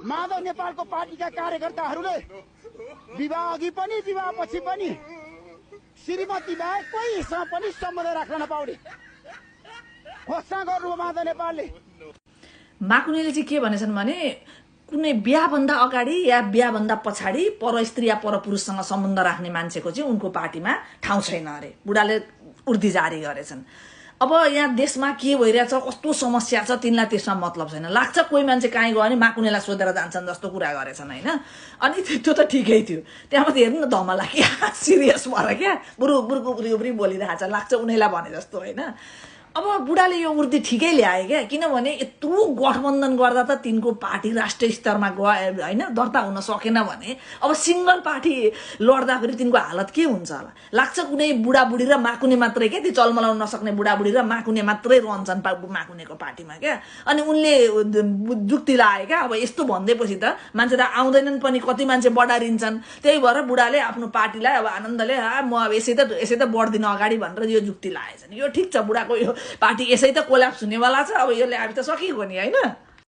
माधव नेपालको पार्टीका कार्यकर्ताहरूले विवाह अघि पनि विवाहपछि पनि श्रीमती बाहेक कोहीसँग पनि सम्बन्ध राख्न नपाउने घोषणा गर्नु माधव नेपालले। माकुनेले चाहिँ के भनेछन् भने कुनै बिहाभन्दा अगाडि या बिहाभन्दा पछाडि पर स्त्री या पर पुरुषसँग सम्बन्ध राख्ने मान्छेको चाहिँ उनको पार्टीमा ठाउँ छैन अरे। बुढाले उर्दी जारी गरेछन्। अब यहाँ देशमा के भइरहेछ, कस्तो समस्या छ तिनलाई त्यसमा मतलब छैन। लाग्छ कोही मान्छे कहीँ गयो भने माकुनेलाई सोधेर जान्छन् जस्तो कुरा गरेछन् होइन। अनि त्यो त ठिकै थियो। त्यहाँ मात्रै हेर्नु न धमला क्या सिरियस भएर क्या बुरुक बोलिरहेछ, लाग्छ उनीलाई भने जस्तो होइन। अब बुढाले यो उर्दी ठिकै ल्याए क्या, किनभने यत्रो गठबन्धन गर्दा त तिनको पार्टी राष्ट्रिय स्तरमा गयो होइन, दर्ता हुन सकेन भने अब सिङ्गल पार्टी लड्दाखेरि तिनको हालत के हुन्छ होला। लाग्छ कुनै बुढाबुढी र माकुने मात्रै क्या, त्यो चलमलाउन नसक्ने बुढाबुढी र माकुने मात्रै रहन्छन् माकुनेको पार्टीमा क्या। अनि उनले जुक्ति लाए क्या, अब यस्तो भन्दैपछि त मान्छे त आउँदैनन् पनि, कति मान्छे बढारिन्छन्। त्यही भएर बुढाले आफ्नो पार्टीलाई अब आनन्दले म अब यसै त बढ्दिन अगाडि भनेर यो जुक्ति लाएछन्। यो ठिक छ, बुढाको यो पार्टी यसै त कोल्याप्स हुनेवाला छ, अब यसले हामी त सकिएको नि होइन।